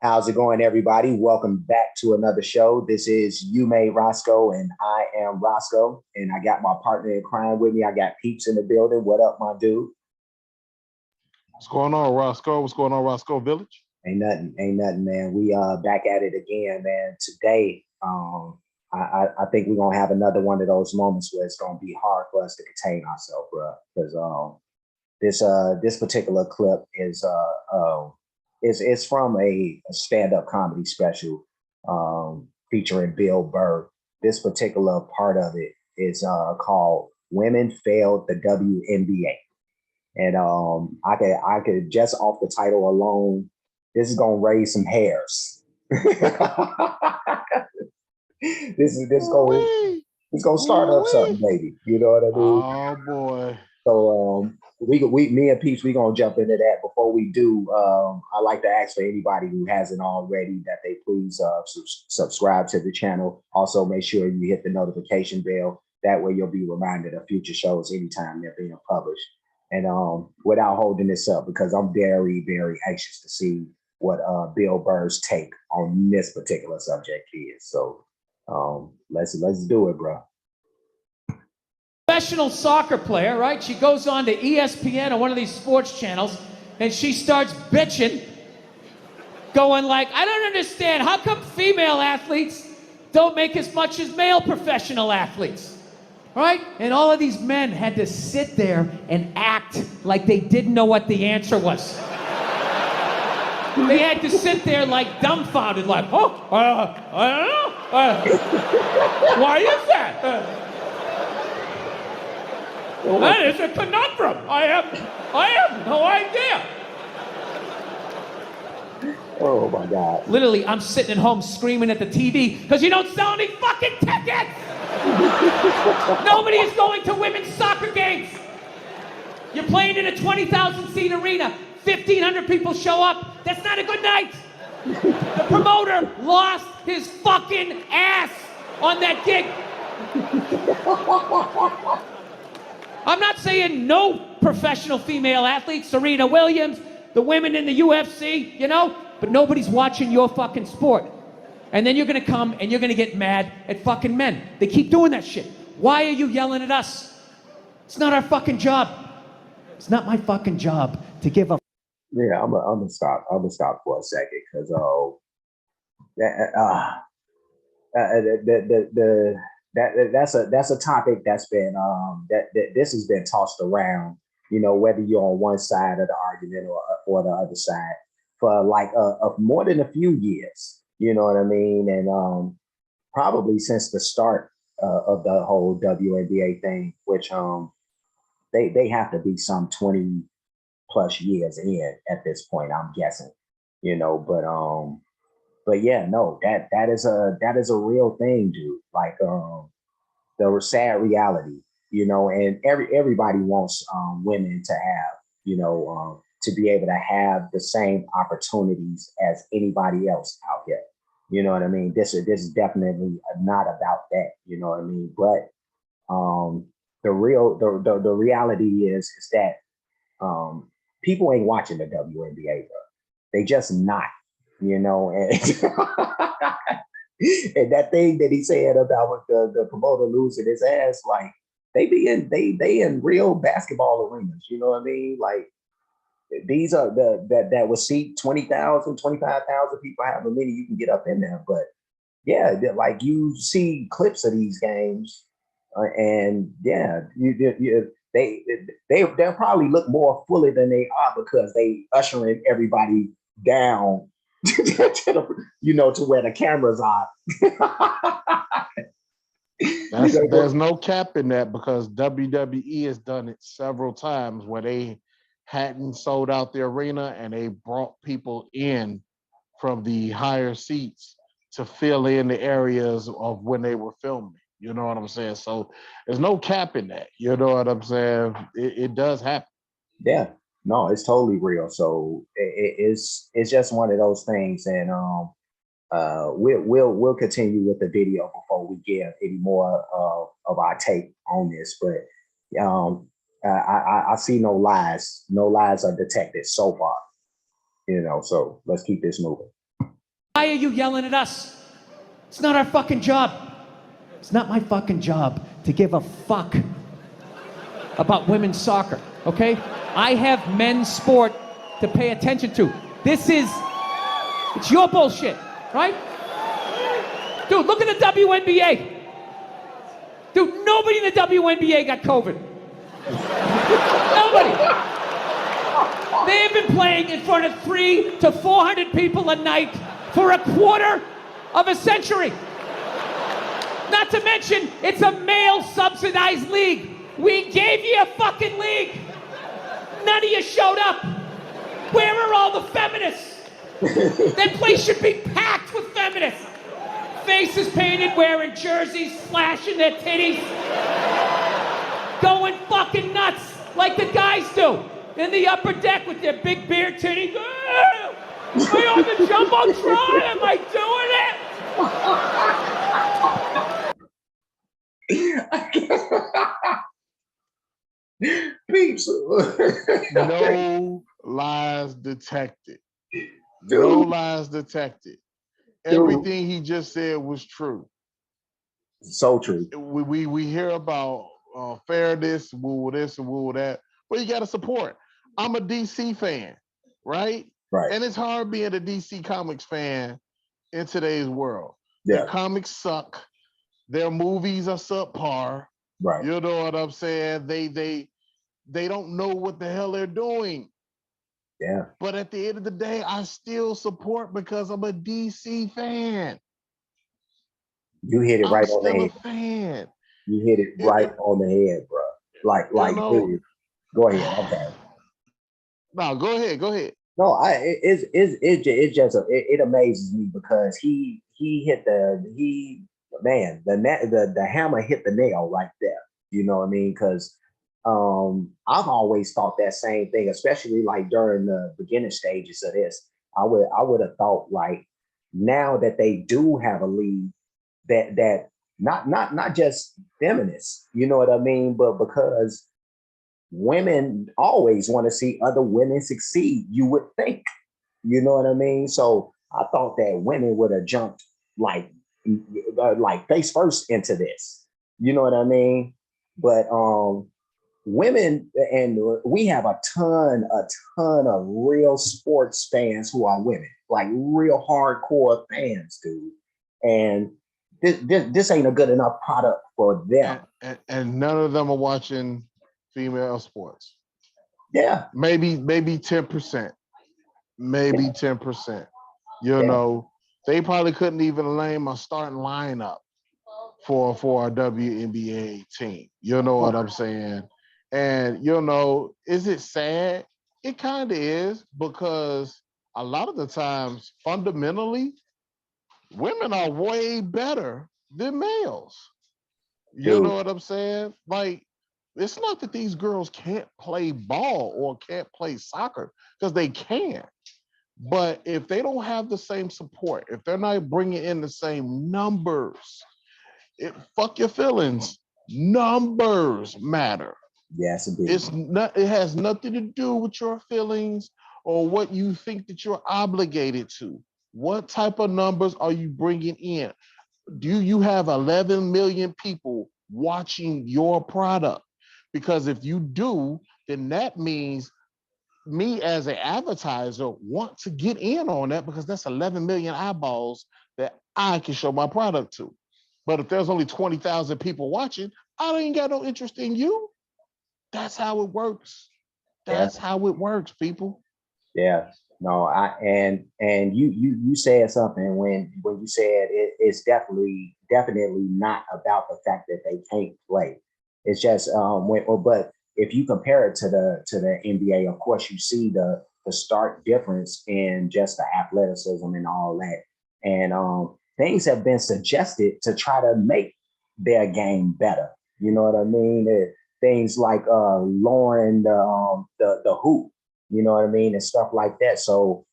How's it going, everybody? Welcome back to another show. This is You Made Roscoe, and I am Roscoe, and I got my partner in crime with me. I got Peeps in the building. What up, my dude? What's going on, Roscoe? What's going on, Roscoe Village? Ain't nothing, man. We back at it again, man. Today, I think we're gonna have another one of those moments where it's gonna be hard for us to contain ourselves, bro. Because this particular clip is from a stand-up comedy special featuring Bill Burr. This particular part of it is called "Women Failed the WNBA," and I could just off the title alone, this is gonna raise some hairs. This gonna start up something, baby. You know what I mean? Oh boy. So me and Peeps, we gonna jump into that. Before we do, I like to ask for anybody who hasn't already that they please subscribe to the channel. Also, make sure you hit the notification bell. That way, you'll be reminded of future shows anytime they're being published. And without holding this up, because I'm very, very anxious to see what Bill Burr's take on this particular subject is. So let's do it, bro. Professional soccer player, right? She goes on to ESPN or one of these sports channels, and she starts bitching, going like, I don't understand, how come female athletes don't make as much as male professional athletes? Right? And all of these men had to sit there and act like they didn't know what the answer was. They had to sit there like dumbfounded, like, I don't know. Why is that? That is a conundrum. I have no idea. Oh my God. Literally, I'm sitting at home screaming at the TV because you don't sell any fucking tickets. Nobody is going to women's soccer games. You're playing in a 20,000 seat arena. 1,500 people show up. That's not a good night. The promoter lost his fucking ass on that gig. I'm not saying no professional female athletes, Serena Williams, the women in the UFC, you know, but nobody's watching your fucking sport. And then you're gonna come and you're gonna get mad at fucking men. They keep doing that shit. Why are you yelling at us? It's not our fucking job. It's not my fucking job to give a. Yeah, I'm gonna stop. I'm gonna stop for a second because that's a topic that's been that this has been tossed around. You know, whether you're on one side of the argument or the other side for like of more than a few years. You know what I mean? And probably since the start of the whole WNBA thing, which they have to be some 20 plus years in at this point, I'm guessing. You know, but yeah, no, that is a real thing, dude. Like the sad reality, you know, and everybody wants women to have, you know, to be able to have the same opportunities as anybody else out here. You know what I mean? This is definitely not about that. You know what I mean? But the reality is that people ain't watching the WNBA, bro. They just not, you know, and and that thing that he said about the promoter losing his ass, like they in real basketball arenas, you know what I mean? Like these are that would seat 20,000, 25,000 people, however many you can get up in there. But yeah, like you see clips of these games, and yeah, they'll probably look more fully than they are because they ushering everybody down to to where the cameras are. There's no cap in that because WWE has done it several times where they hadn't sold out the arena and they brought people in from the higher seats to fill in the areas of when they were filming. You know what I'm saying? So there's no cap in that. You know what I'm saying? It does happen. Yeah, no, it's totally real. So it's just one of those things, and we'll continue with the video before we give any more of our take on this. But I see no lies. No lies are detected so far. You know, so let's keep this moving. Why are you yelling at us? It's not our fucking job. It's not my fucking job to give a fuck about women's soccer, okay? I have men's sport to pay attention to. It's your bullshit, right? Dude, look at the WNBA. Dude, nobody in the WNBA got COVID. Nobody. They have been playing in front of 300 to 400 people a night for a quarter of a century. Not to mention, it's a male-subsidized league. We gave you a fucking league. None of you showed up. Where are all the feminists? That place should be packed with feminists. Faces painted, wearing jerseys, flashing their titties. Going fucking nuts like the guys do. In the upper deck with their big beer titties. Am I on the Jumbotron? Am I doing it? Peeps. No lies detected. Dude. No lies detected. Everything he just said was true. So true. We hear about fairness, woo this and woo that, but you got to support. I'm a DC fan, right? Right. And it's hard being a DC Comics fan in today's world. Yeah. Their comics suck. Their movies are subpar. Right. You know what I'm saying? They don't know what the hell they're doing. Yeah. But at the end of the day, I still support because I'm a DC fan. You hit it right on the head. Fan. You hit it right on the head, bro. Like, dude. Go ahead. Okay. No, go ahead. No, it amazes me because he hit the hammer hit the nail right there. You know what I mean? Because I've always thought that same thing, especially like during the beginning stages of this. I would have thought like now that they do have a league that not just feminists, you know what I mean, but because women always want to see other women succeed, you would think, you know what I mean? So I thought that women would have jumped like face first into this, you know what I mean? But women, and we have a ton of real sports fans who are women, like real hardcore fans, dude. And this ain't a good enough product for them. And none of them are watching female sports. Yeah. Maybe 10%. Maybe 10%. You know, they probably couldn't even name a starting lineup for a WNBA team. You know what I'm saying? And, you know, is it sad? It kind of is, because a lot of the times, fundamentally, women are way better than males. You know what I'm saying? Like, it's not that these girls can't play ball or can't play soccer, because they can. But if they don't have the same support, if they're not bringing in the same numbers, fuck your feelings. Numbers matter. Yes, indeed. It has nothing to do with your feelings or what you think that you're obligated to. What type of numbers are you bringing in? Do you have 11 million people watching your product? Because if you do, then that means me as an advertiser want to get in on that, because that's 11 million eyeballs that I can show my product to. But if there's only 20,000 people watching, I ain't got no interest in you. That's how it works. That's how it works, people. Yeah. No, and you said something when you said it's definitely not about the fact that they can't play. It's just but if you compare it to the NBA, of course you see the stark difference in just the athleticism and all that. And things have been suggested to try to make their game better. You know what I mean? Things like lowering the hoop, you know what I mean, and stuff like that. So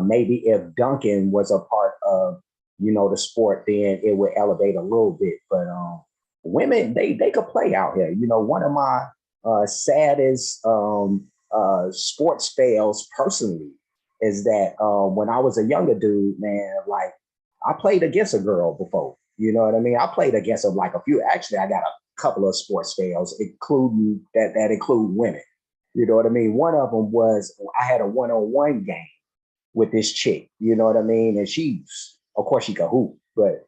maybe if dunking was a part of, you know, the sport, then it would elevate a little bit. But women, they could play out here. You know, one of my saddest sports fails personally is that when I was a younger dude, man, like I played against a girl before. You know what I mean? I played against like a few. Actually, I got a couple of sports fails, including that include women. You know what I mean? One of them was I had a one-on-one game with this chick. You know what I mean? And of course, she could hoop, but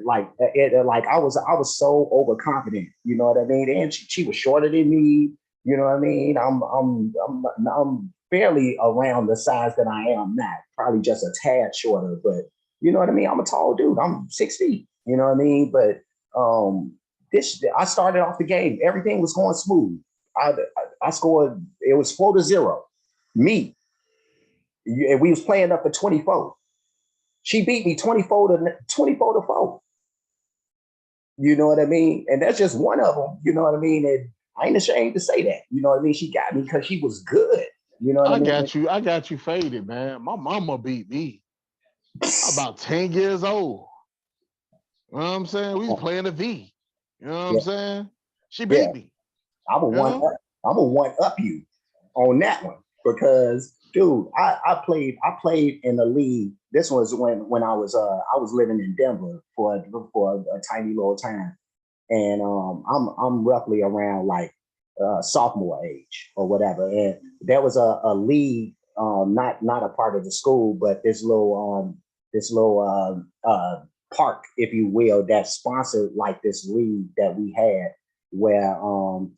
like I was so overconfident. You know what I mean? And she was shorter than me. You know what I mean? I'm barely around the size that I am now. Probably just a tad shorter, but you know what I mean? I'm a tall dude. I'm 6 feet. You know what I mean? But I started off the game. Everything was going smooth. I scored. It was 4-0. Me. And we was playing up for 24. She beat me 24-4. You know what I mean? And that's just one of them. You know what I mean? And I ain't ashamed to say that. You know what I mean? She got me because she was good. You know what I mean? I got you faded, man. My mama beat me. About 10 years old. You know what I'm saying? We was playing a V. You know what I'm saying? She beat me. I'm a one up you on that one because, dude, I played in the league. This was when I was living in Denver for a tiny little time, and I'm roughly around like sophomore age or whatever. And there was a league, not a part of the school, but this little park, if you will, that sponsored like this league that we had, where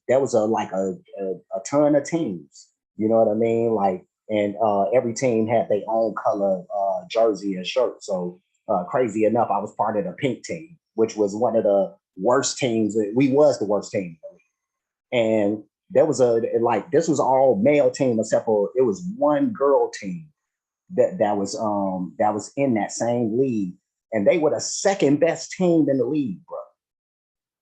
there was a ton of teams. You know what I mean? Like, and every team had their own color jersey and shirt. So crazy enough, I was part of the pink team, which was one of the worst teams. We was the worst team. And there was this was all male team except for it was one girl team that was in that same league, and they were the second best team in the league, bro.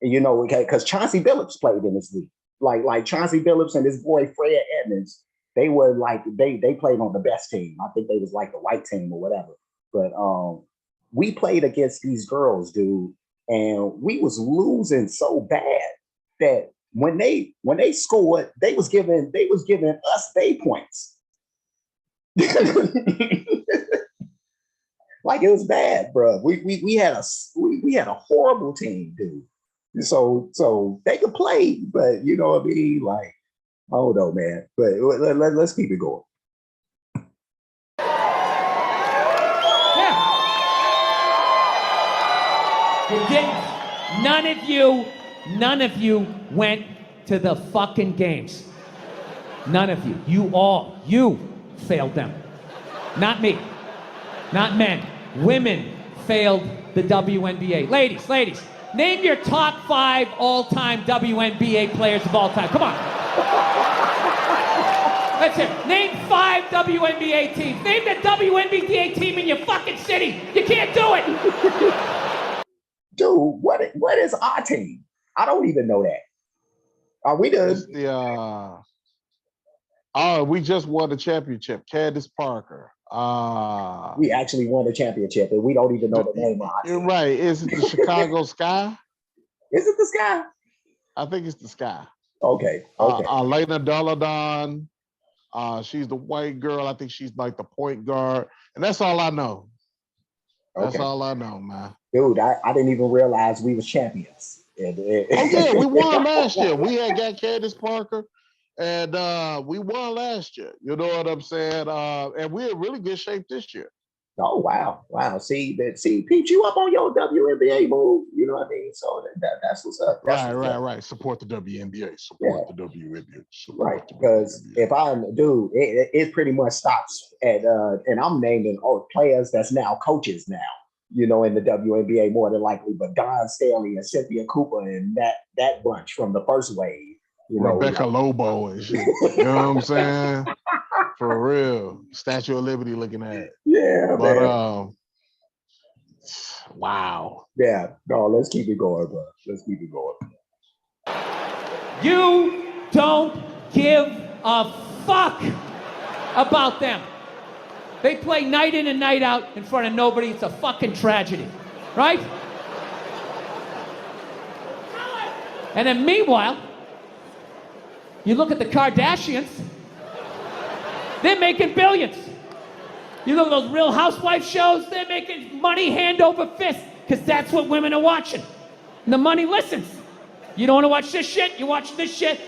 And, you know, because Chauncey Billups played in this league. Like Chauncey Billups and his boy Fred Edmonds, they were like they played on the best team. I think they was like the white team or whatever. But we played against these girls, dude, and we was losing so bad that when they scored, they was giving us they points. Like it was bad, bro. We had a horrible team, dude. So they could play, but you know what I mean? Like, I don't know, man. But let's keep it going. Yeah. You didn't. None of you went to the fucking games. None of you. You failed them. Not me. Not men. Women failed the WNBA. Ladies, name your top 5 all-time WNBA players of all time. Come on. That's it. Name 5 WNBA teams. Name the WNBA team in your fucking city. You can't do it. Dude, what is our team? I don't even know that. Are we we just won the championship. Candace Parker. We actually won the championship, and we don't even know the name of our team. You're right. Is it the Chicago Sky? Is it the Sky? I think it's the Sky. Okay. Elena Deladon. She's the white girl. I think she's like the point guard. And that's all I know. That's all I know, man. Dude, I didn't even realize we were champions. Yeah, we won last year. We had got Candace Parker, and we won last year. You know what I'm saying? And we're in really good shape this year. Oh wow! See, Peeps, you up on your WNBA move? You know what I mean? So that's what's up. Right. Support the WNBA. Support the WNBA. Right, because if it pretty much stops at and I'm naming players that's now coaches now. You know, in the WNBA more than likely, but Don Staley and Cynthia Cooper and that bunch from the first wave. You know, Rebecca Lobo and shit. You know what I'm saying? For real. Statue of Liberty looking at it. Yeah, but man. Wow. Yeah, no, let's keep it going, bro. Let's keep it going. You don't give a fuck about them. They play night in and night out in front of nobody. It's a fucking tragedy, right? And then meanwhile, you look at the Kardashians. They're making billions. You know those Real Housewife shows? They're making money hand over fist because that's what women are watching. And the money listens. You don't want to watch this shit? You watch this shit?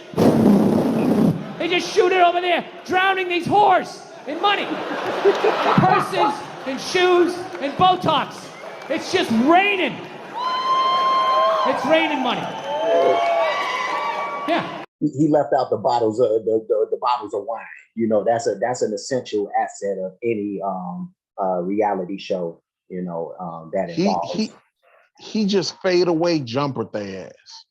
They just shoot it over there, drowning these whores in money. Purses and shoes and Botox. It's just raining. It's raining money. Yeah. He left out the bottles of the bottles of wine. You know, that's an essential asset of any reality show. You know, that involves. He just fade away jumper their ass.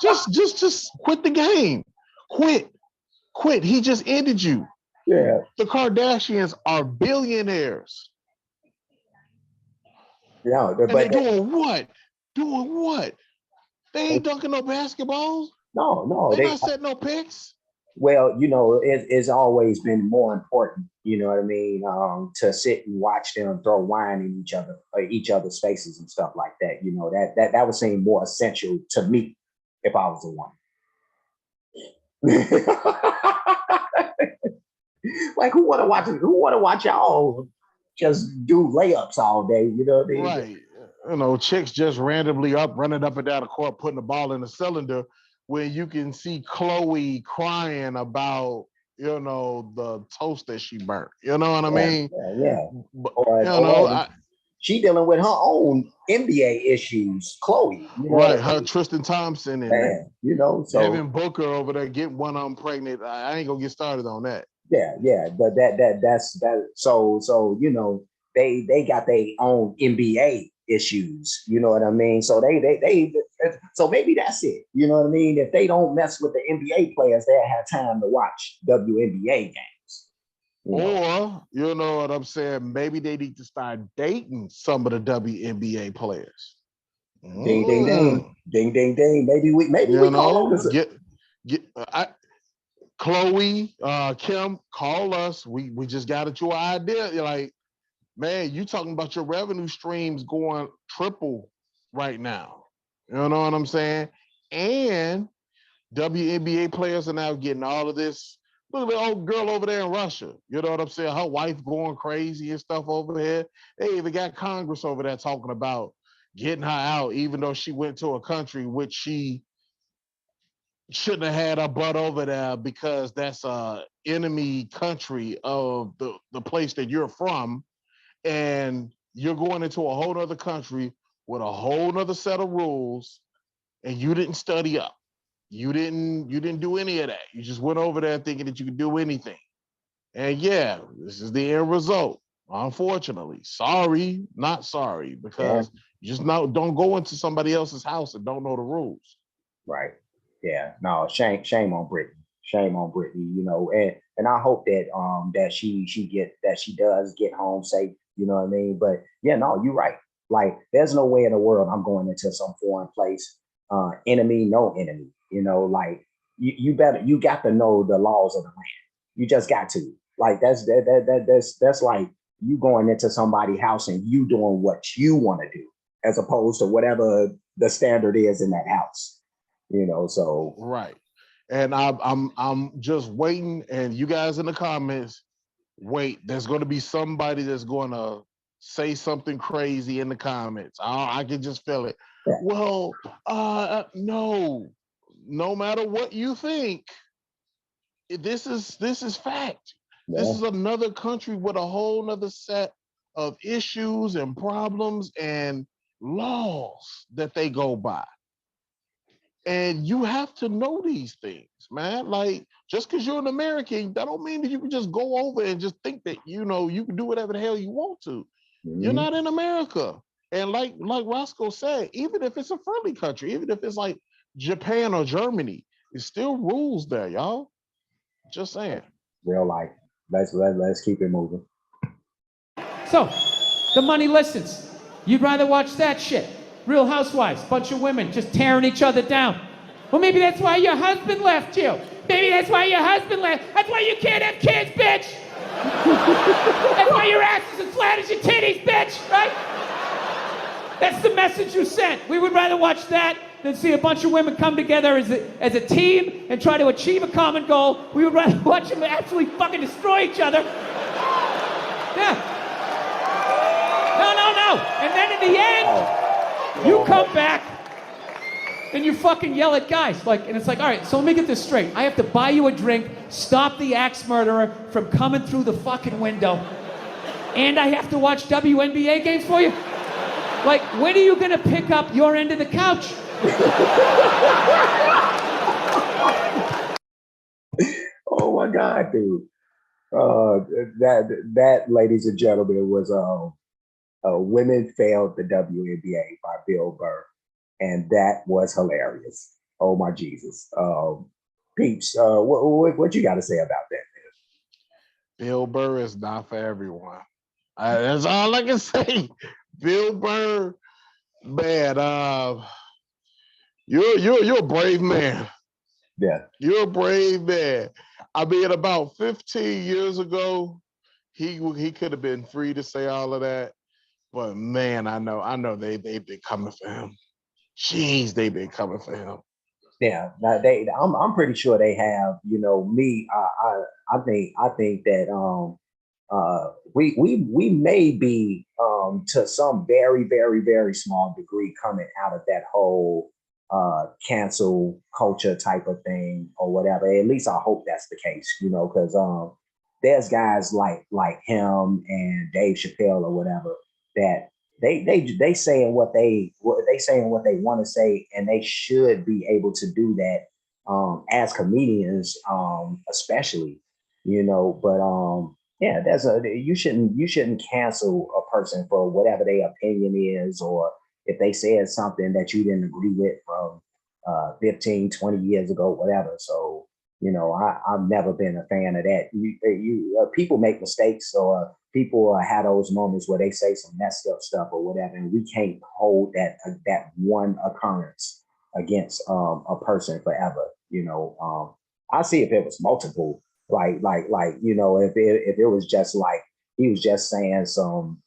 just quit the game. Quit. He just ended you. Yeah. The Kardashians are billionaires. Yeah, and they're doing what? Doing what? They ain't dunking no basketballs. No. They're not setting no picks. Well, you know, it's always been more important, you know what I mean, to sit and watch them throw wine in each other's faces and stuff like that. You know, that would seem more essential to me if I was a woman. Like, who want to watch y'all just do layups all day? You know what I mean? Right. You know, chicks just randomly running up and down the court, putting the ball in the cylinder, when you can see Chloe crying about, you know, the toast that she burnt. You know what I mean? Yeah. But, she dealing with her own NBA issues, Chloe. You know right, her Tristan Thompson and you know, so Devin Booker over there getting one of them pregnant. I ain't gonna get started on that. Yeah, but that's so you know, they got their own NBA issues, you know what I mean? So they so maybe that's it. You know what I mean? If they don't mess with the NBA players, they'll have time to watch WNBA games. Or, you know what I'm saying? Maybe they need to start dating some of the WNBA players. Ding, ding, ding. Ding, ding, ding. Maybe we call them. Chloe, Kim, call us. We just got at your idea. You're like, man, you talking about your revenue streams going triple right now. You know what I'm saying? And WNBA players are now getting all of this. Look at the old girl over there in Russia. You know what I'm saying? Her wife going crazy and stuff over here. They even got Congress over there talking about getting her out, even though she went to a country which she shouldn't have had her butt over there, because that's a enemy country of the place that you're from. And you're going into a whole other country with a whole other set of rules, and you didn't study up. You didn't do any of that. You just went over there thinking that you could do anything. And yeah, this is the end result. Unfortunately, sorry, not sorry, because you just don't go into somebody else's house and don't know the rules. Right. Yeah. No, shame on Britney. Shame on Britney. You know, and I hope that that she does get home safe. You know what I mean? But yeah, no, you're right. Like, there's no way in the world I'm going into some foreign place, enemy, no enemy. You know, like you got to know the laws of the land. You just got to. Like, that's like you going into somebody's house and you doing what you want to do, as opposed to whatever the standard is in that house. You know, so right. And I'm just waiting, and you guys in the comments, wait, there's going to be somebody that's going to say something crazy in the comments. I can just feel it. Yeah. Well, no matter what you think, this is fact. Yeah. This is another country with a whole nother set of issues and problems and laws that they go by. And you have to know these things, man. Like, just because you're an American, that don't mean that you can just go over and just think that, you know, you can do whatever the hell you want to. Mm-hmm. You're not in America. And like Roscoe said, even if it's a friendly country, even if it's like Japan or Germany, it's still rules there, y'all. Just saying. Real life. Let's keep it moving. So, the money listens. You'd rather watch that shit. Real Housewives, bunch of women just tearing each other down. Well, maybe that's why your husband left you. Maybe that's why your husband left. That's why you can't have kids, bitch. That's why your ass is as flat as your titties, bitch, right? That's the message you sent. We would rather watch that than see a bunch of women come together as a team and try to achieve a common goal. We would rather watch them absolutely fucking destroy each other. Yeah. No. And then in the end, you come back and you fucking yell at guys. And it's like, all right, so let me get this straight. I have to buy you a drink, stop the axe murderer from coming through the fucking window, and I have to watch WNBA games for you? Like, when are you gonna pick up your end of the couch? Oh my God, dude. That, ladies and gentlemen, was Women Failed the WNBA by Bill Burr. And that was hilarious. Oh my Jesus. Peeps, what you got to say about that, man? Bill Burr is not for everyone. That's all I can say. Bill Burr, man, you're a brave man. Yeah. You're a brave man. I mean, about 15 years ago, he could have been free to say all of that. But man, I know they've been coming for him. Jeez, they've been coming for him. Yeah, I'm pretty sure they have. You know, me, I think that we may be to some very, very, very small degree coming out of that whole cancel culture type of thing or whatever. At least I hope that's the case, you know, because there's guys like him and Dave Chappelle or whatever that they saying what they want to say, and they should be able to do that as comedians, especially, you know. But yeah, you shouldn't cancel a person for whatever their opinion is, or if they said something that you didn't agree with from 15, 20 years ago, whatever. So, you know, I've never been a fan of that. People make mistakes, or people have those moments where they say some messed up stuff or whatever, and we can't hold that one occurrence against a person forever. You know, I see if it was multiple, like you know, if it was just like he was just saying some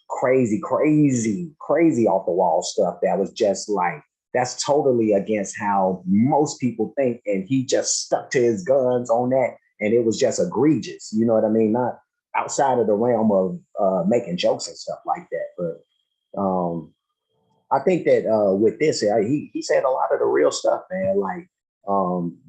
crazy off the wall stuff that was just like, that's totally against how most people think, and he just stuck to his guns on that, and it was just egregious. You know what I mean? Not outside of the realm of making jokes and stuff like that, but I think that with this, he said a lot of the real stuff, man. Like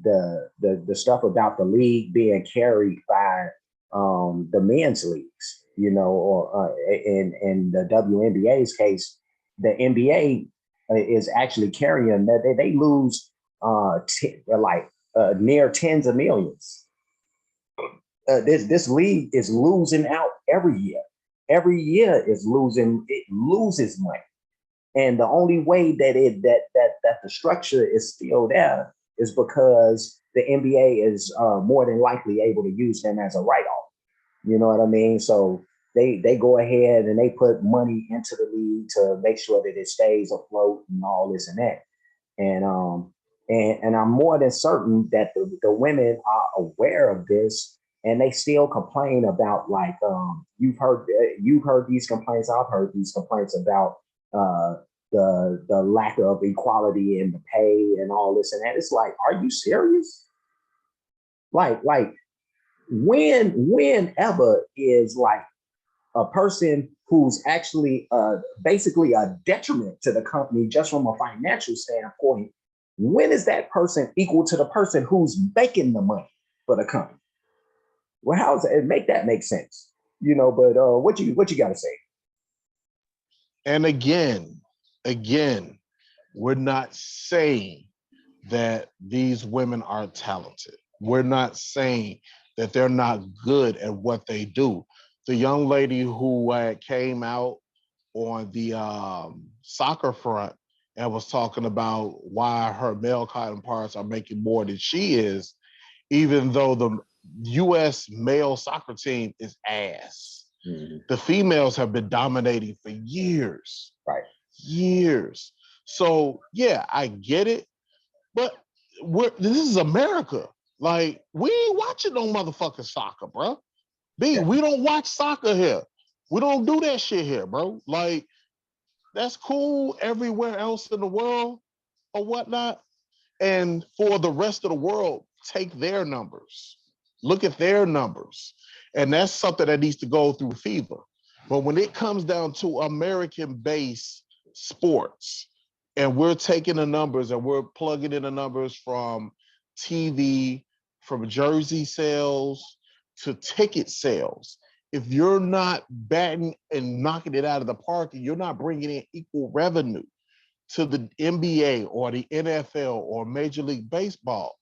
the stuff about the league being carried by the men's leagues, you know, or in the WNBA's case, the NBA is actually carrying that. They lose near tens of millions. This league is losing out every year. Every year it loses money. And the only way that the structure is still there is because the NBA is more than likely able to use them as a write-off. You know what I mean? So they go ahead and they put money into the league to make sure that it stays afloat and all this and that. And I'm more than certain that the women are aware of this, and they still complain about, like, you've heard these complaints. I've heard these complaints about the lack of equality in the pay and all this and that. It's like, are you serious? Like whenever is like a person who's actually basically a detriment to the company just from a financial standpoint, when is that person equal to the person who's making the money for the company? Well, how does it make sense? You know, but what you got to say? And again, we're not saying that these women are talented. We're not saying that they're not good at what they do. The young lady who came out on the soccer front and was talking about why her male counterparts are making more than she is, even though the U.S. male soccer team is ass. Mm-hmm. The females have been dominating for years. Right. Years. So, yeah, I get it. But this is America. Like, we ain't watching no motherfucking soccer, bro. We don't watch soccer here. We don't do that shit here, bro. Like, that's cool everywhere else in the world. or whatnot. And for the rest of the world, take their numbers, look at their numbers. And that's something that needs to go through FIBA. But when it comes down to American-based sports, and we're taking the numbers and we're plugging in the numbers from TV, from jersey sales to ticket sales, if you're not batting and knocking it out of the park and you're not bringing in equal revenue to the NBA or the NFL or Major League Baseball,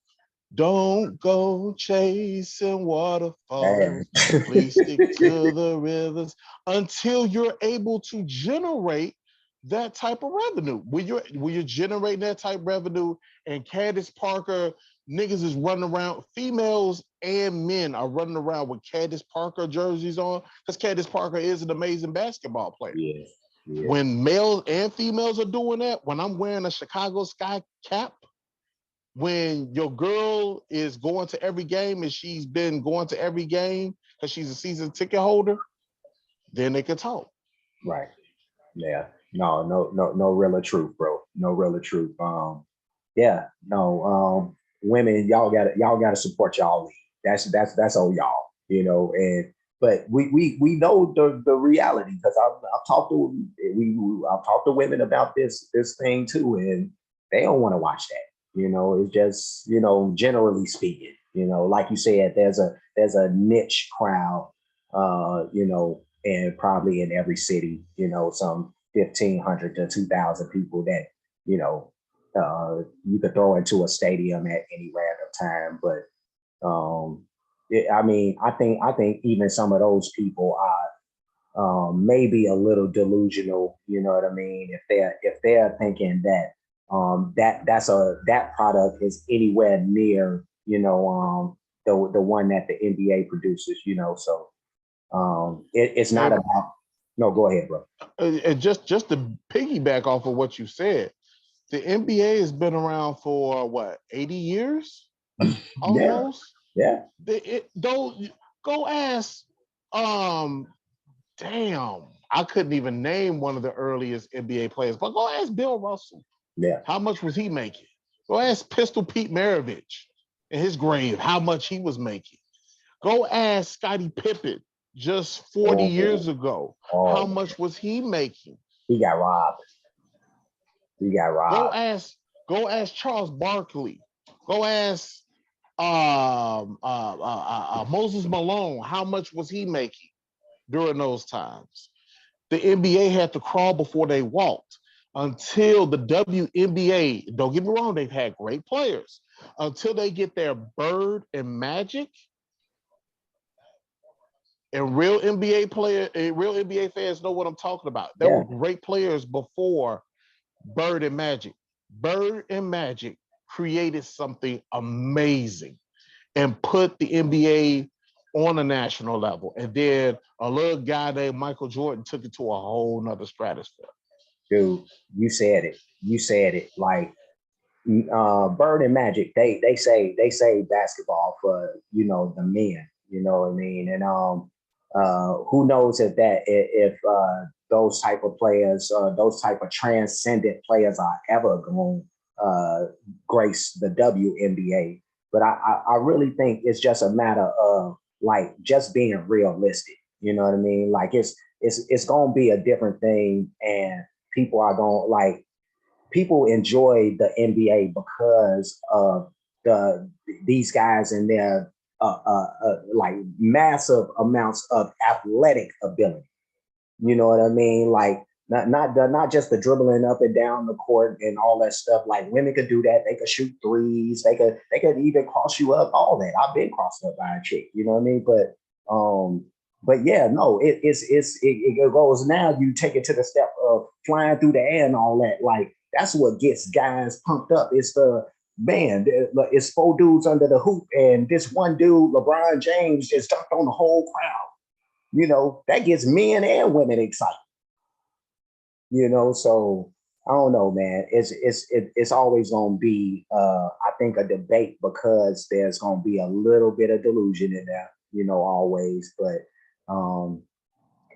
don't go chasing waterfalls. Please stick to the rivers until you're able to generate that type of revenue. When you're generating that type of revenue, and Candace Parker, niggas is running around, females and men are running around with Candace Parker jerseys on, because Candace Parker is an amazing basketball player. Yeah. Yeah. When males and females are doing that, when I'm wearing a Chicago Sky cap, when your girl is going to every game and she's been going to every game because she's a season ticket holder, then they can talk. Right. Yeah. No real truth, bro. No real truth. Yeah. No. Women, y'all gotta support y'all league. That's all y'all. You know. And but we know the reality, because I've talked to women about this thing too, and they don't want to watch that. You know, it's just, generally speaking, like you said, there's a niche crowd, and probably in every city, some 1,500 to 2,000 people that, you could throw into a stadium at any random time. But I think even some of those people are maybe a little delusional, you know what I mean? If they're thinking that that product is anywhere near, the one that the NBA produces, So it's not about. No, go ahead, bro. And just to piggyback off of what you said, the NBA has been around for what, 80 years, almost. Yeah. Go ask. Damn, I couldn't even name one of the earliest NBA players, but go ask Bill Russell. Yeah. How much was he making? Go ask Pistol Pete Maravich in his grave how much he was making. Go ask Scottie Pippen just 40 years ago. How much was he making? He got robbed. Go ask Charles Barkley. Go ask Moses Malone. How much was he making during those times? The NBA had to crawl before they walked. Until the WNBA, don't get me wrong, they've had great players. Until they get their Bird and Magic, and real NBA fans know what I'm talking about. There were great players before Bird and Magic. Bird and Magic created something amazing and put the NBA on a national level. And then a little guy named Michael Jordan took it to a whole nother stratosphere. Dude, you said it. Like Bird and Magic, they say basketball for the men. You know what I mean? And who knows if those type of players, those type of transcendent players are ever going to grace the WNBA. But I really think it's just a matter of like just being realistic. You know what I mean? Like it's gonna be a different thing, and people enjoy the NBA because of these guys and their like massive amounts of athletic ability. You know what I mean? Like not just the dribbling up and down the court and all that stuff. Like women could do that. They could shoot threes. They could even cross you up. All that. I've been crossed up by a chick. You know what I mean? But yeah, no, it goes now. You take it to the step of flying through the air and all that. Like that's what gets guys pumped up. It's it's 4 dudes under the hoop, and this one dude, LeBron James, just dunked on the whole crowd. That gets men and women excited. So I don't know, man. It's always gonna be, I think, a debate, because there's gonna be a little bit of delusion in there, always. But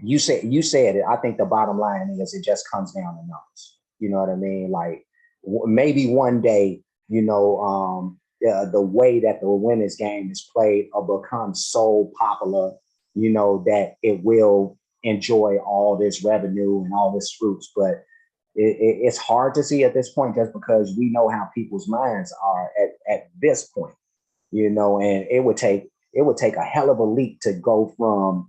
you said it. I think the bottom line is it just comes down to numbers. You know what I mean? Like maybe one day, the way that the women's game is played will become so popular, that it will enjoy all this revenue and all this fruits. But it's hard to see at this point, just because we know how people's minds are at this point, and it would take a hell of a leap to go from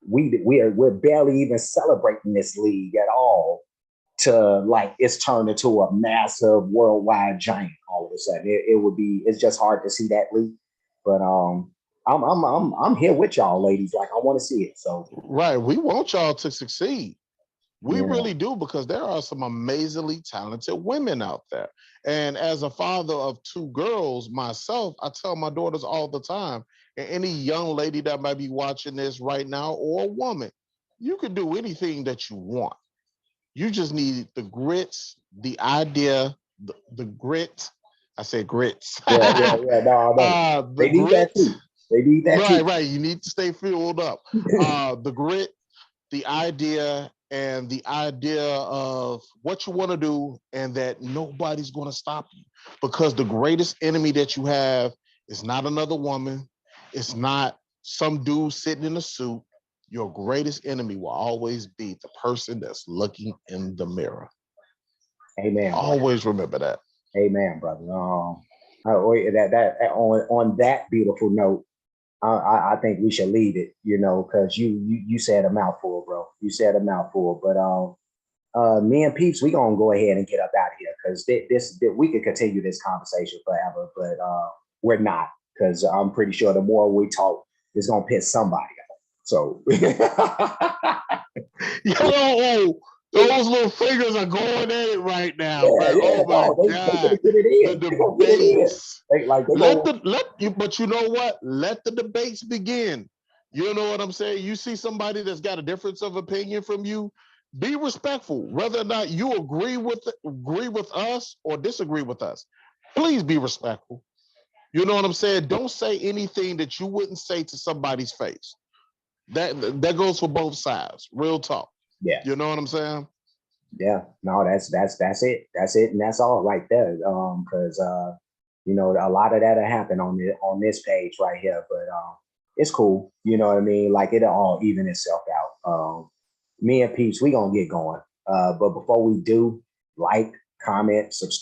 we're barely even celebrating this league at all to like it's turned into a massive worldwide giant all of a sudden. It's just hard to see that leap. But I'm here with y'all ladies. Like, I want to see it. So right, we want y'all to succeed. We yeah. really do, because there are some amazingly talented women out there. And as a father of 2 girls myself, I tell my daughters all the time, and any young lady that might be watching this right now, or a woman, you can do anything that you want. You just need the grits, the idea, the grit. I said grits. Yeah. No. The They need that grit. too. They need that too. Right. You need to stay filled up. The grit, the idea, and the idea of what you want to do, and that nobody's going to stop you, because the greatest enemy that you have is not another woman. It's not some dude sitting in a suit. Your greatest enemy will always be the person that's looking in the mirror. Amen. Always remember that. Amen, brother. On that beautiful note, I think we should leave it, because you said a mouthful, bro. You said a mouthful. But me and Peeps, we gonna go ahead and get up out of here, because we could continue this conversation forever, but we're not, because I'm pretty sure the more we talk, it's gonna piss somebody off. So Yo, those little fingers are going at it right now. Oh my no, they God. get it in. The They gonna get it in. debates. But you know what? Let the debates begin. You know what I'm saying? You see somebody that's got a difference of opinion from you, be respectful. Whether or not you agree with us or disagree with us, please be respectful. You know what I'm saying? Don't say anything that you wouldn't say to somebody's face. That goes for both sides. Real talk. Yeah. You know what I'm saying? Yeah. No, that's it. That's it, and that's all right there. Because a lot of that happened on this page right here, but it's cool. You know what I mean? Like, it'll all even itself out. Me and Peeps, we gonna get going. But before we do, like, comment, subscribe.